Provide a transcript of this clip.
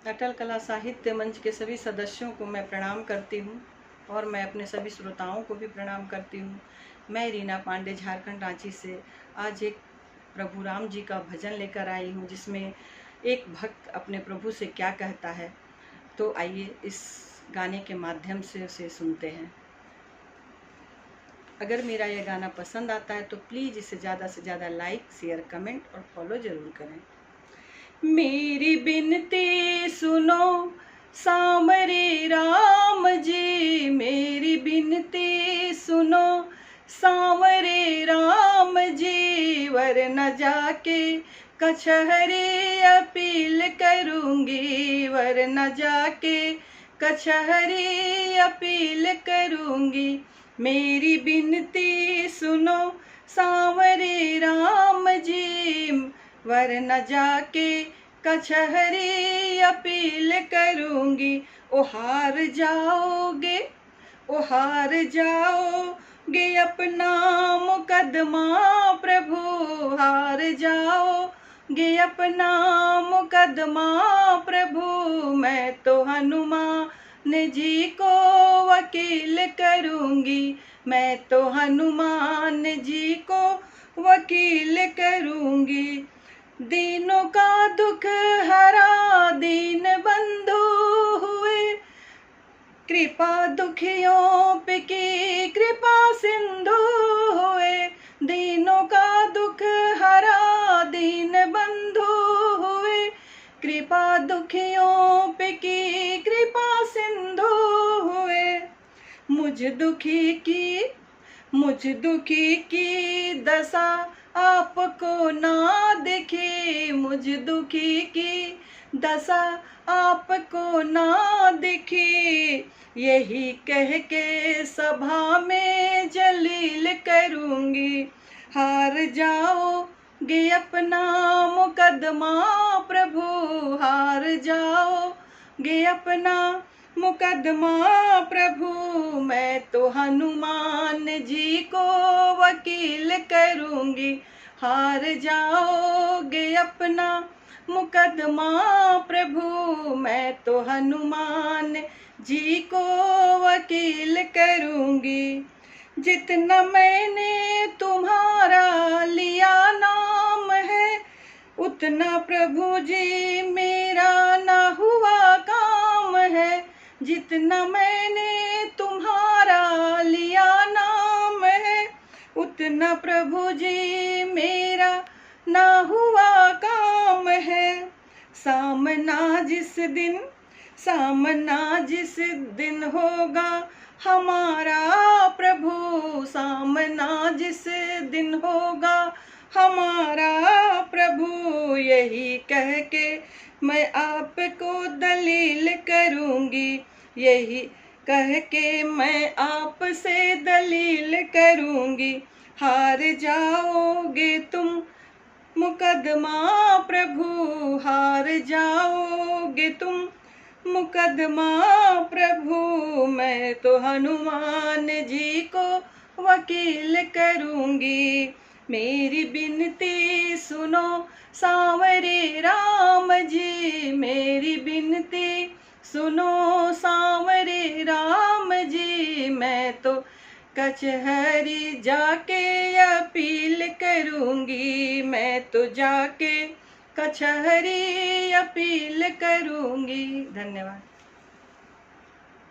अटल कला साहित्य मंच के सभी सदस्यों को मैं प्रणाम करती हूँ और मैं अपने सभी श्रोताओं को भी प्रणाम करती हूँ। मैं रीना पांडे झारखंड रांची से आज एक प्रभु राम जी का भजन लेकर आई हूँ, जिसमें एक भक्त अपने प्रभु से क्या कहता है। तो आइए इस गाने के माध्यम से उसे सुनते हैं। अगर मेरा यह गाना पसंद आता है तो प्लीज़ इसे ज़्यादा से ज़्यादा लाइक, शेयर, कमेंट और फॉलो ज़रूर करें। मेरी बिनती सुनो सांवरे राम जी, मेरी बिनती सुनो सांवरे राम जी, वरना जाके कचहरी अपील करूँगी, वरना जाके कचहरी अपील करूँगी। मेरी बिनती सुनो सांवरे राम जी, वरना जाके कचहरी अपील करूँगी। ओ हार जाओगे, ओ हार जाओगे अपना मुकदमा प्रभु, हार जाओगे अपना मुकदमा प्रभु। मैं तो हनुमान जी को वकील करूँगी, मैं तो हनुमान जी को वकील करूँगी। दीनों का दुख हरा दीन बंधु हुए, कृपा दुखियों पे की कृपा सिंधु हुए। दीनों का दुख हरा दीन बंधु हुए, कृपा दुखियों पे की कृपा सिंधु हुए। मुझ दुखी की दशा आपको ना दिखे, मुझ दुखी की दशा आपको ना दिखे। यही कह के सभा में जलील करूँगी। हार जाओगे अपना मुकदमा प्रभु, हार जाओगे अपना मुकदमा प्रभु। मैं तो हनुमान जी को वकील करूँगी। हार जाओगे अपना मुकदमा प्रभु, मैं तो हनुमान जी को वकील करूँगी। जितना मैंने तुम्हारा लिया नाम है, उतना प्रभु जी मेरा ना हुआ काम है। जितना मैंने तुम्हारा लिया नाम है, उतना प्रभु जी मेरा ना हुआ काम है। सामना जिस दिन होगा हमारा प्रभु, सामना जिस दिन होगा हमारा प्रभु। यही कह के मैं आपको दलील करूँगी, यही कह के मैं आपसे दलील करूँगी। हार जाओगे तुम मुकदमा प्रभु, हार जाओगे तुम मुकदमा प्रभु। मैं तो हनुमान जी को वकील करूँगी। मेरी बिनती सुनो सांवरे राम जी, मेरी बिनती सुनो सांवरे राम जी। मैं तो कचहरी जाके अपील करूँगी, मैं तो जाके कचहरी अपील करूँगी। धन्यवाद।